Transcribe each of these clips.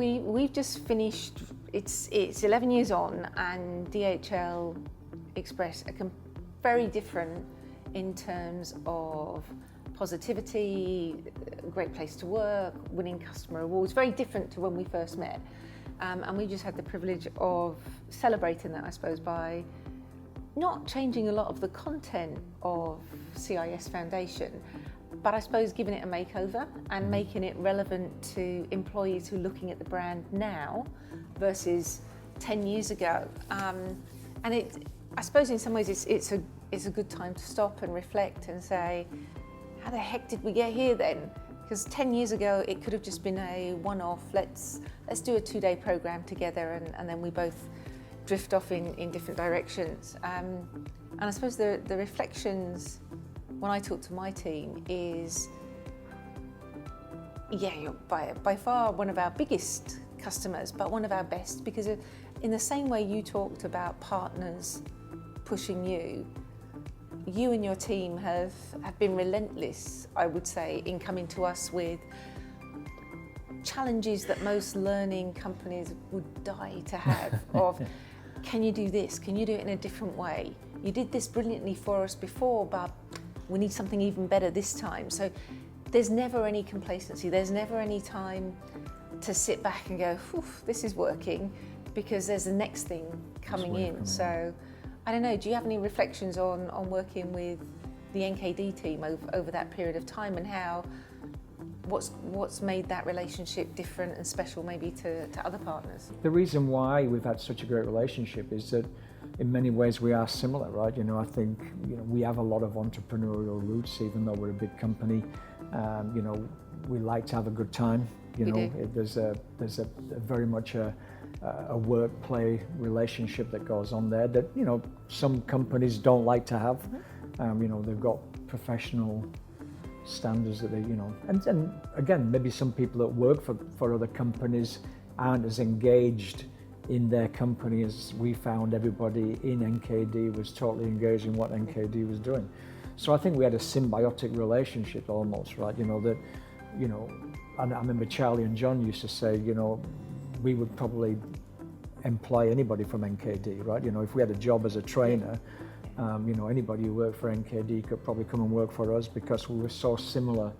we've just finished. It's 11 years on, and DHL Express are very different in terms of positivity, great place to work, winning customer awards. Very different to when we first met, and we just had the privilege of celebrating that, I suppose, by not changing a lot of the content of CIS Foundation, but I suppose giving it a makeover and making it relevant to employees who are looking at the brand now versus 10 years ago. And I suppose in some ways it's a good time to stop and reflect and say, how the heck did we get here then? Because 10 years ago it could have just been a one-off, let's do a 2-day program together, and then we both drift off in different directions. And I suppose the reflections when I talk to my team is, you're by far one of our biggest customers, but one of our best, because in the same way you talked about partners pushing you and your team have been relentless, I would say, in coming to us with challenges that most learning companies would die to have of, can you do this? Can you do it in a different way? You did this brilliantly for us before, but we need something even better this time. So there's never any complacency. There's never any time to sit back and go, this is working, because there's the next thing coming in. So I don't know, do you have any reflections on working with the NKD team over that period of time, and what's made that relationship different and special maybe to other partners? The reason why we've had such a great relationship is that in many ways we are similar, right? I think we have a lot of entrepreneurial roots, even though we're a big company. We like to have a good time. There's a very much a work-play relationship that goes on there that some companies don't like to have. They've got professional standards that they and again, maybe some people that work for other companies aren't as engaged in their company as we found everybody in NKD was totally engaged in what NKD was doing. So I think we had a symbiotic relationship almost, right? And I remember Charlie and John used to say, we would probably employ anybody from NKD, right? If we had a job as a trainer, anybody who worked for NKD could probably come and work for us, because we were so similar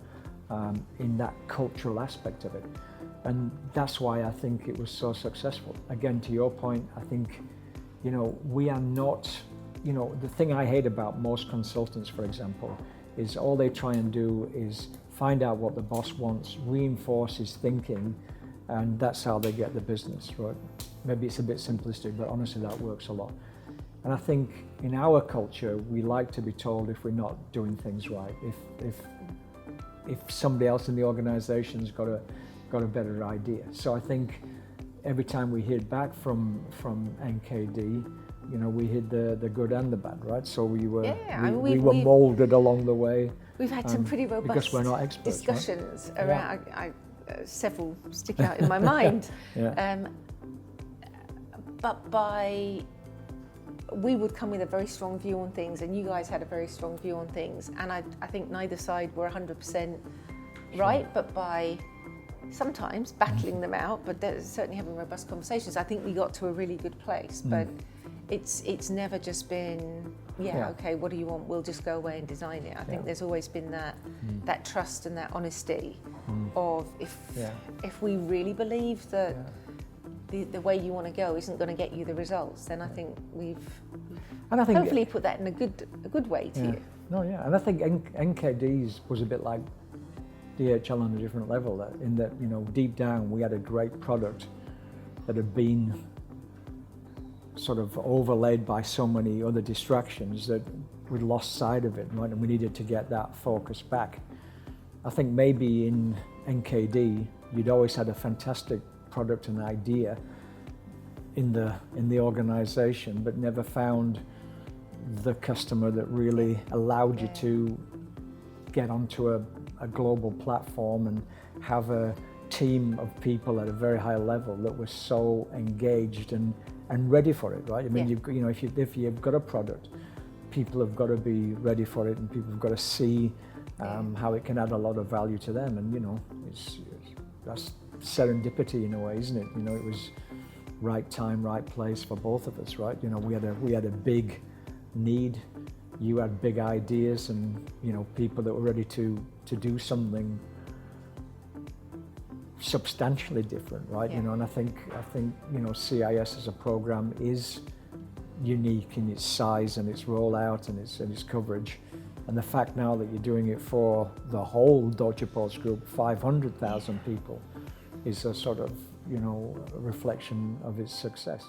in that cultural aspect of it. And that's why I think it was so successful. Again, to your point, I think, we are not, the thing I hate about most consultants, for example, is all they try and do is find out what the boss wants, reinforce his thinking, and that's how they get the business, right? Maybe it's a bit simplistic, but honestly, that works a lot. And I think in our culture, we like to be told if we're not doing things right, if somebody else in the organization's got a better idea. So I think every time we hear back from NKD, we heard the good and the bad, right? So we were molded along the way. We've had some pretty robust because we're not experts, discussions right? around. Several stick out in my mind. But we would come with a very strong view on things, and you guys had a very strong view on things, and I think neither side were 100% right, but by sometimes battling them out, but certainly having robust conversations, I think we got to a really good place. But it's never just been, okay, what do you want? We'll just go away and design it. I think there's always been that trust and that honesty of if we really believe that the way you want to go isn't going to get you the results, then I think we've hopefully put that in a good way to you. And I think NKD's was a bit like DHL on a different level, in that deep down we had a great product that had been sort of overlaid by so many other distractions that we'd lost sight of it, right? And we needed to get that focus back. I think maybe in NKD you'd always had a fantastic product and idea in the organization, but never found the customer that really allowed you to get onto a global platform and have a team of people at a very high level that was so engaged and ready for it, right? I mean, if you've got a product, people have got to be ready for it, and people have got to see how it can add a lot of value to them, and serendipity in a way, isn't it? You know, it was right time, right place for both of us, right? You know, we had a big need. You had big ideas, and you know, people that were ready to do something substantially different, right? Yeah. You know, and I think you know, CIS as a program is unique in its size and its rollout and its coverage. And the fact now that you're doing it for the whole Deutsche Post Group, 500,000 people, is a sort of, you know, a reflection of its success.